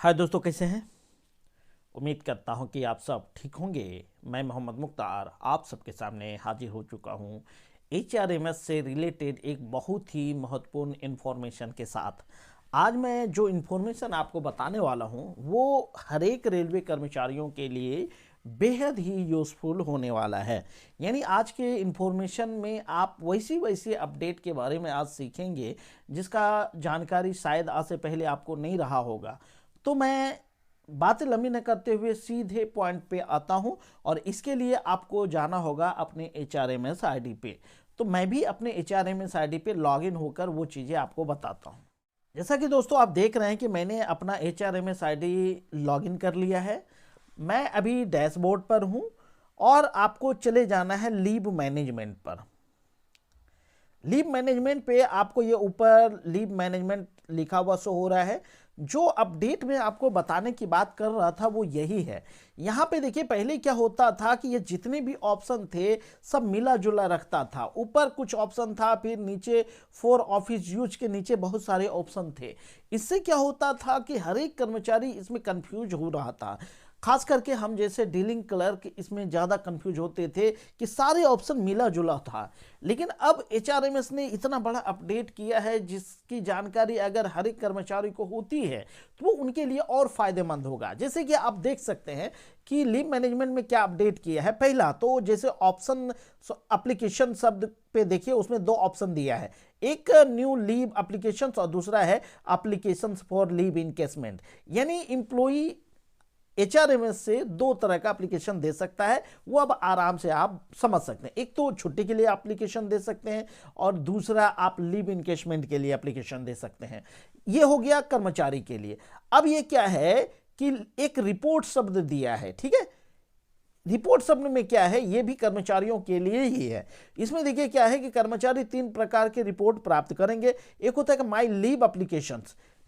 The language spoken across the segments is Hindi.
हाय दोस्तों, कैसे हैं। उम्मीद करता हूं कि आप सब ठीक होंगे। मैं मोहम्मद मुख्तार आप सबके सामने हाजिर हो चुका हूं एचआरएमएस से रिलेटेड एक बहुत ही महत्वपूर्ण इन्फॉर्मेशन के साथ। आज मैं जो इन्फॉर्मेशन आपको बताने वाला हूं वो हर एक रेलवे कर्मचारियों के लिए बेहद ही यूज़फुल होने वाला है। यानी आज के इन्फॉर्मेशन में आप वैसी वैसी अपडेट के बारे में आज सीखेंगे जिसका जानकारी शायद आज से पहले आपको नहीं रहा होगा। तो मैं बातें लंबी न करते हुए सीधे पॉइंट पे आता हूं और इसके लिए आपको जाना होगा अपने HRMS आईडी पे। तो मैं भी अपने HRMS आईडी पे लॉगिन होकर वो चीज़ें आपको बताता हूं। जैसा कि दोस्तों आप देख रहे हैं कि मैंने अपना HRMS आईडी लॉगिन कर लिया है। मैं अभी डैशबोर्ड पर हूं और आपको चले जाना है लीव मैनेजमेंट पर। लीव मैनेजमेंट पे आपको ये ऊपर लीव मैनेजमेंट लिखा हुआ शो हो रहा है। जो अपडेट में आपको बताने की बात कर रहा था वो यही है। यहाँ पे देखिए, पहले क्या होता था कि ये जितने भी ऑप्शन थे सब मिला जुला रखता था। ऊपर कुछ ऑप्शन था, फिर नीचे फॉर ऑफिस यूज के नीचे बहुत सारे ऑप्शन थे। इससे क्या होता था कि हर एक कर्मचारी इसमें कंफ्यूज हो रहा था। खास करके हम जैसे डीलिंग क्लर्क इसमें ज़्यादा कंफ्यूज होते थे कि सारे ऑप्शन मिला जुला था। लेकिन अब HRMS ने इतना बड़ा अपडेट किया है जिसकी जानकारी अगर हर एक कर्मचारी को होती है तो वो उनके लिए और फायदेमंद होगा। जैसे कि आप देख सकते हैं कि लीव मैनेजमेंट में क्या अपडेट किया है। पहला तो जैसे ऑप्शन एप्लीकेशन शब्द पे देखिए, उसमें दो ऑप्शन दिया है, एक न्यू लीव एप्लीकेशन और दूसरा है एप्लीकेशन फॉर लीव इनकेसमेंट। यानी इंप्लॉई HRMS से दो तरह का एप्लीकेशन दे सकता है। वो अब आराम से आप समझ सकते हैं। एक तो छुट्टी के लिए एप्लीकेशन दे सकते हैं और दूसरा आप लीव इनकेशमेंट के लिए एप्लीकेशन दे सकते हैं। ये हो गया कर्मचारी के लिए। अब ये क्या है कि एक रिपोर्ट शब्द दिया है, ठीक है। रिपोर्ट शब्द में क्या है, ये भी कर्मचारियों के लिए ही है। इसमें देखिए क्या है कि कर्मचारी 3 प्रकार के रिपोर्ट प्राप्त करेंगे। एक होता है कि माई लीव एप्लीकेशन,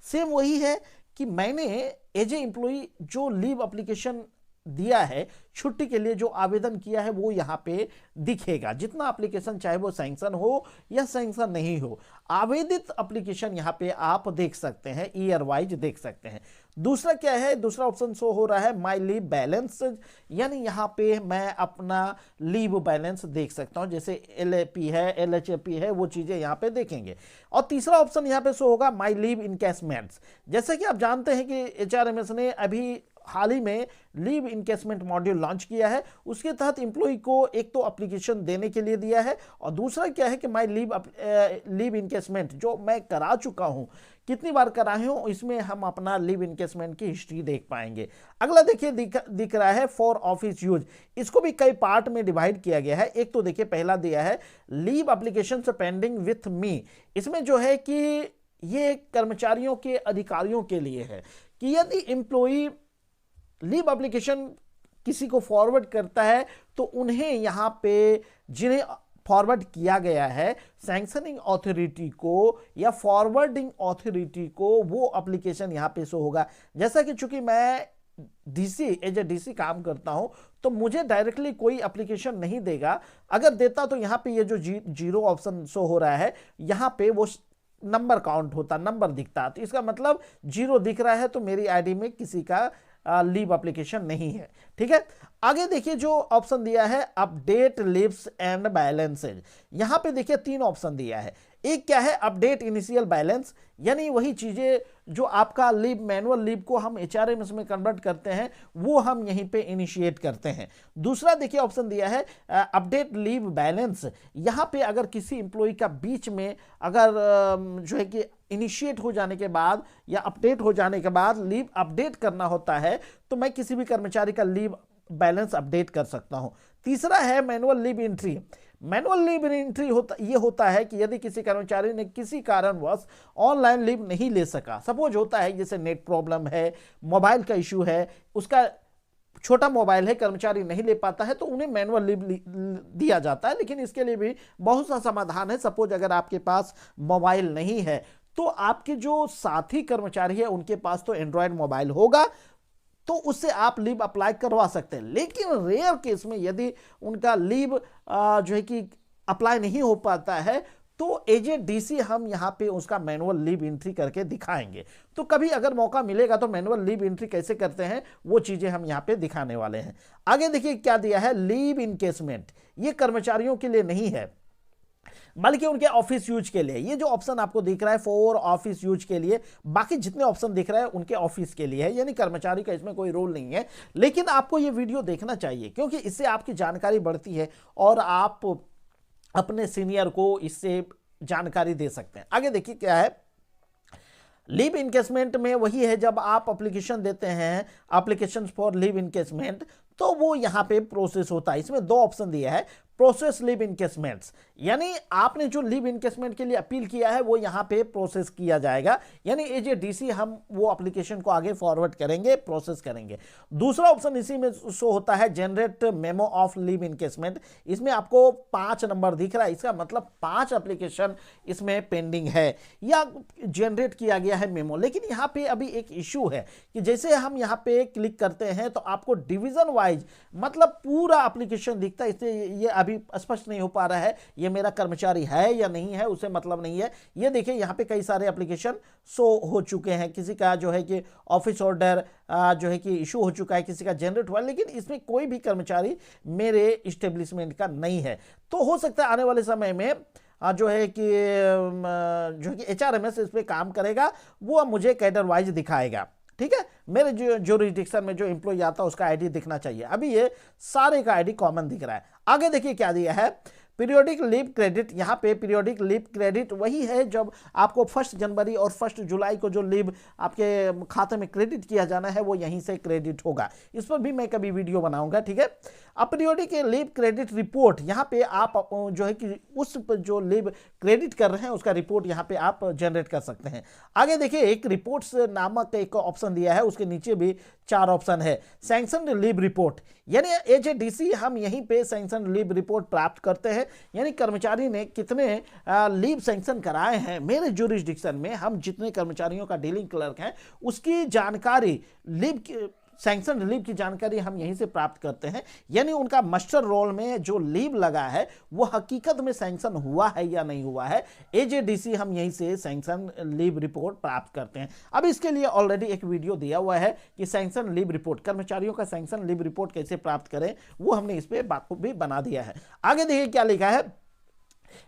सेम वही है कि मैंने एज ए एम्प्लॉई जो लीव एप्लीकेशन दिया है, छुट्टी के लिए जो आवेदन किया है वो यहाँ पे दिखेगा। जितना एप्लीकेशन चाहे वो सैंक्शन हो या सैंक्शन नहीं हो, आवेदित एप्लीकेशन यहाँ पे आप देख सकते हैं, ईयर वाइज देख सकते हैं। दूसरा क्या है, दूसरा ऑप्शन शो हो रहा है माई लीव बैलेंस। यानी यहाँ पे मैं अपना लीव बैलेंस देख सकता हूँ, जैसे LAP है, LHAP है, वो चीज़ें यहाँ पे देखेंगे। और तीसरा ऑप्शन यहाँ पे शो होगा माई लीव इनकेसमेंट्स। जैसे कि आप जानते हैं कि HRMS ने अभी हाल ही में लीव इनकेसमेंट मॉड्यूल लॉन्च किया है। उसके तहत एम्प्लॉय को एक तो एप्लीकेशन देने के लिए दिया है और दूसरा क्या है कि माई लीव इनकेसमेंट जो मैं करा चुका हूं, कितनी बार कराए हूं, इसमें हम अपना लीव इनकेसमेंट की हिस्ट्री देख पाएंगे। अगला देखिए दिख रहा है फॉर ऑफिस यूज। इसको भी कई पार्ट में डिवाइड किया गया है। एक तो देखिए पहला दिया है leave application pending with me. इसमें जो है कि ये कर्मचारियों के अधिकारियों के लिए है कि यदि एम्प्लॉई लीव एप्लीकेशन किसी को फॉरवर्ड करता है तो उन्हें यहां पे जिन्हें फॉरवर्ड किया गया है सैंक्शनिंग अथॉरिटी को या फॉरवर्डिंग अथॉरिटी को, वो एप्लीकेशन यहां पे शो होगा। जैसा कि चूंकि मैं एज ए DC काम करता हूं तो मुझे डायरेक्टली कोई एप्लीकेशन नहीं देगा। अगर देता तो यहां पे ये जो जीरो ऑप्शन शो हो रहा है, यहां पे वो नंबर काउंट होता, नंबर दिखता। तो इसका मतलब 0 दिख रहा है तो मेरी आईडी में किसी का लीव एप्लीकेशन नहीं है, ठीक है। आगे देखिए जो ऑप्शन दिया है अपडेट लीव्स एंड बैलेंसेज। यहां पे देखिए 3 ऑप्शन दिया है। एक क्या है, अपडेट इनिशियल बैलेंस, यानी वही चीजें जो आपका लीव मैनुअल लीव को हम HRMS में कन्वर्ट करते हैं वो हम यहीं पे इनिशिएट करते हैं। दूसरा देखिए ऑप्शन दिया है अपडेट लीव बैलेंस। यहां पे अगर किसी इंप्लॉय का बीच में अगर जो है कि इनिशिएट हो जाने के बाद या अपडेट हो जाने के बाद लीव अपडेट करना होता है तो मैं किसी भी कर्मचारी का लीव बैलेंस अपडेट कर सकता हूं। तीसरा है manual leave entry. Manual leave entry होता है कि यदि किसी कर्मचारी ने किसी कारणवश ऑनलाइन लीव नहीं ले सका, सपोज होता है जैसे नेट प्रॉब्लम है, मोबाइल का इश्यू है, उसका छोटा मोबाइल है, कर्मचारी नहीं ले पाता है तो उन्हें मैनुअल लीव दिया जाता है। लेकिन इसके लिए भी बहुत सा समाधान है। सपोज अगर आपके पास मोबाइल नहीं है तो आपके जो साथी कर्मचारी है उनके पास तो एंड्रॉयड मोबाइल होगा, तो उससे आप लीव अप्लाई करवा सकते हैं। लेकिन रेयर केस में यदि उनका लीव जो है कि अप्लाई नहीं हो पाता है तो एजे डीसी हम यहाँ पे उसका मैनुअल लीव एंट्री करके दिखाएंगे। तो कभी अगर मौका मिलेगा तो मैनुअल लीव एंट्री कैसे करते हैं वो चीजें हम यहाँ पे दिखाने वाले हैं। आगे देखिए क्या दिया है, लीव इनकेसमेंट, ये कर्मचारियों के लिए नहीं है बल्कि उनके ऑफिस यूज के लिए। ये जो ऑप्शन आपको दिख रहा है फॉर ऑफिस यूज के लिए, बाकी जितने ऑप्शन दिख रहे हैं उनके ऑफिस के लिए है, यानी कर्मचारी का इसमें कोई रोल नहीं है। लेकिन आपको ये वीडियो देखना चाहिए क्योंकि इससे आपकी जानकारी बढ़ती है और आप अपने सीनियर को इससे जानकारी दे सकते हैं। आगे देखिए क्या है, लीव इनकेसमेंट में वही है, जब आप एप्लीकेशन देते हैं एप्लीकेशन फॉर लीव इनकेसमेंट तो वो यहां पे प्रोसेस होता है। इसमें दो ऑप्शन दिया है, प्रोसेस लीव इनकेसमेंट्स, यानी आपने जो लीव इनकेसमेंट के लिए अपील किया है वो यहां पे प्रोसेस किया जाएगा, यानी एजे डीसी हम वो एप्लीकेशन को आगे फॉरवर्ड करेंगे, प्रोसेस करेंगे। दूसरा ऑप्शन इसी में शो होता है, generate memo of leave encasement. इसमें आपको 5 नंबर दिख रहा है, इसका मतलब 5 एप्लीकेशन इसमें पेंडिंग है या जनरेट किया गया है मेमो। लेकिन यहाँ पे अभी एक इश्यू है कि जैसे हम यहाँ पे क्लिक करते हैं तो आपको डिवीजन वाइज मतलब पूरा एप्लीकेशन दिखता है, इसलिए ये अभी स्पष्ट नहीं हो पा रहा है ये मेरा कर्मचारी है या नहीं है, उसे मतलब नहीं है। ये देखिए यहाँ पे कई सारे एप्लीकेशन शो हो चुके हैं, किसी का जो है कि ऑफिस ऑर्डर जो है कि इशू हो चुका है, किसी का जनरेट हुआ, लेकिन इसमें कोई भी कर्मचारी मेरे इस्टेब्लिशमेंट का नहीं है। तो हो सकता है आने वाले समय में जो है कि एचआरएमएस इस पे काम करेगा, वो मुझे कैडर वाइज दिखाएगा। ठीक है, मेरे जो ज्यूरिसडिक्शन में जो एम्प्लॉय आता है उसका आईडी दिखना चाहिए। अभी ये सारे का आईडी कॉमन दिख रहा है। आगे देखिए क्या दिया है, पीरियोडिक लीव क्रेडिट। यहाँ पे पीरियोडिक लीव क्रेडिट वही है जब आपको 1 जनवरी और 1 जुलाई को जो लीव आपके खाते में क्रेडिट किया जाना है वो यहीं से क्रेडिट होगा। इस पर भी मैं कभी वीडियो बनाऊंगा। ठीक है, अब पीरियोडिक लीव क्रेडिट रिपोर्ट, यहाँ पे आप जो है कि उस जो लीव क्रेडिट कर रहे हैं उसका रिपोर्ट यहाँ पे आप जनरेट कर सकते हैं। आगे देखिए एक रिपोर्ट्स नामक एक ऑप्शन दिया है, उसके नीचे भी 4 ऑप्शन है। सैंक्शन लीव रिपोर्ट, यानी एजे डीसी हम यहीं पे सैंक्शन लीव रिपोर्ट प्राप्त करते हैं, यानी कर्मचारी ने कितने लीव सैंक्शन कराए हैं मेरे ज्यूरिसडिक्शन में। हम जितने कर्मचारियों का डीलिंग क्लर्क हैं उसकी जानकारी, लीव सैंक्शन लीव की जानकारी हम यहीं से प्राप्त करते हैं, यानी उनका मास्टर रोल में जो लीव लगा है वो हकीकत में सैंक्शन हुआ है या नहीं हुआ है। एजेडीसी हम यहीं से सैंक्शन लीव रिपोर्ट प्राप्त करते हैं। अब इसके लिए ऑलरेडी एक वीडियो दिया हुआ है कि सैंक्शन लीव रिपोर्ट, कर्मचारियों का सैंक्शन लीव रिपोर्ट कैसे प्राप्त करें, वो हमने इस पे बात भी बना दिया है। आगे देखिए क्या लिखा है,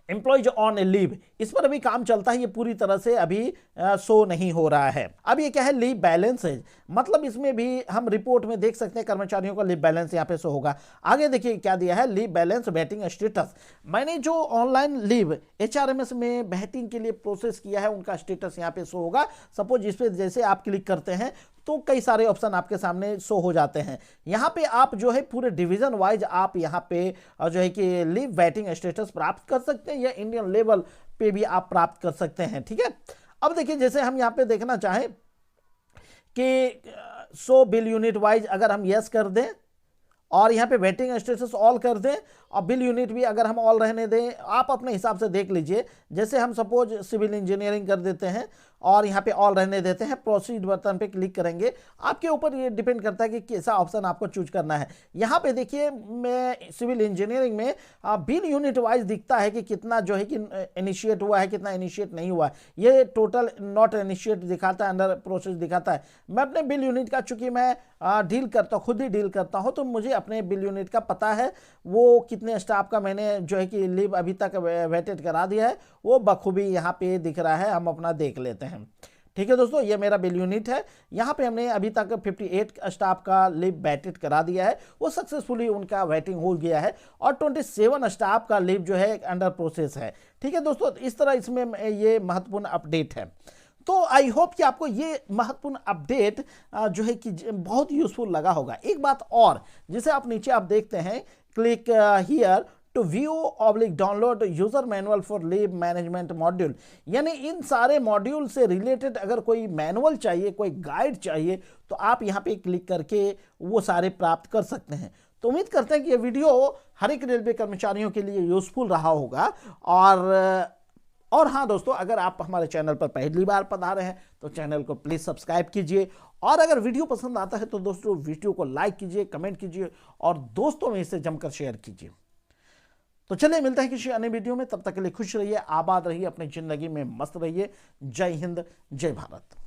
एम्प्लॉयज ऑन ए लीव, इस पर अभी काम चलता है, ये पूरी तरह से अभी शो नहीं हो रहा है। अब ये क्या है, लीव बैलेंस है, मतलब इसमें भी हम रिपोर्ट में देख सकते हैं कर्मचारियों का लीव बैलेंस यहाँ पे शो होगा। आगे देखिए क्या दिया है, लीव बैलेंस वेटिंग स्टेटस, मैंने जो ऑनलाइन लीव एचआरएमएस में वेटिंग के लिए प्रोसेस किया है उनका स्टेटस यहाँ पे शो होगा। सपोज इस पे जैसे आप क्लिक करते हैं तो कई सारे ऑप्शन आपके सामने शो हो जाते हैं। यहाँ पे आप जो है पूरे डिवीजन वाइज आप यहाँ पे जो है कि लीव वेटिंग स्टेटस प्राप्त कर सकते हैं या इंडियन लेवल पे भी आप प्राप्त कर सकते हैं। ठीक है, अब देखिए जैसे हम यहाँ पे देखना चाहें कि 100 बिल यूनिट वाइज अगर हम यस कर दें और यहाँ पे वेटिंग स्टेटस ऑल कर दें और बिल यूनिट भी अगर हम ऑल रहने दें, आप अपने हिसाब से देख लीजिए। जैसे हम सपोज सिविल इंजीनियरिंग कर देते हैं और यहाँ पे ऑल रहने देते हैं, प्रोसीड बटन पे क्लिक करेंगे, आपके ऊपर ये डिपेंड करता है कि कैसा ऑप्शन आपको चूज करना है। यहाँ पे देखिए मैं सिविल इंजीनियरिंग में बिल यूनिट वाइज दिखता है कि कितना जो है कि इनिशिएट हुआ है, कितना इनिशिएट नहीं हुआ है। ये टोटल नॉट इनिशिएट दिखाता है, अंडर प्रोसेस दिखाता है। मैं अपने बिल यूनिट का चूंकि मैं डील करता हूँ, खुद ही डील करता हूँ, तो मुझे अपने बिल यूनिट का पता है वो कितने स्टाफ का मैंने जो है कि लीव अभी तक वेटेड करा दिया है, वो बखूबी यहाँ पे दिख रहा है, हम अपना देख लेते हैं। ठीक है दोस्तों, ये मेरा बिल यूनिट है। यहाँ पे हमने अभी तक 58 स्टाफ का लीव वेटेड करा दिया है, वो सक्सेसफुली उनका वेटिंग हो गया है और 27 स्टाफ का लीव जो है अंडर प्रोसेस है। ठीक है दोस्तों, इस तरह इसमें ये महत्वपूर्ण अपडेट है। तो आई होप कि आपको ये महत्वपूर्ण अपडेट जो है कि बहुत यूजफुल लगा होगा। एक बात और, जिसे आप नीचे आप देखते हैं, click here to view oblique download user manual for leave management module, यानी इन सारे मॉड्यूल से रिलेटेड अगर कोई मैनुअल चाहिए, कोई गाइड चाहिए, तो आप यहाँ पे क्लिक करके वो सारे प्राप्त कर सकते हैं। तो उम्मीद करते हैं कि ये वीडियो हर एक रेलवे कर्मचारियों के लिए यूजफुल रहा होगा। और हाँ दोस्तों, अगर आप हमारे चैनल पर पहली बार पधारे हैं तो चैनल को प्लीज़ सब्सक्राइब कीजिए, और अगर वीडियो पसंद आता है तो दोस्तों वीडियो को लाइक कीजिए, कमेंट कीजिए और दोस्तों में इसे जमकर शेयर कीजिए। तो चलिए मिलते हैं किसी अन्य वीडियो में, तब तक के लिए खुश रहिए, आबाद रहिए, अपनी जिंदगी में मस्त रहिए। जय हिंद, जय भारत।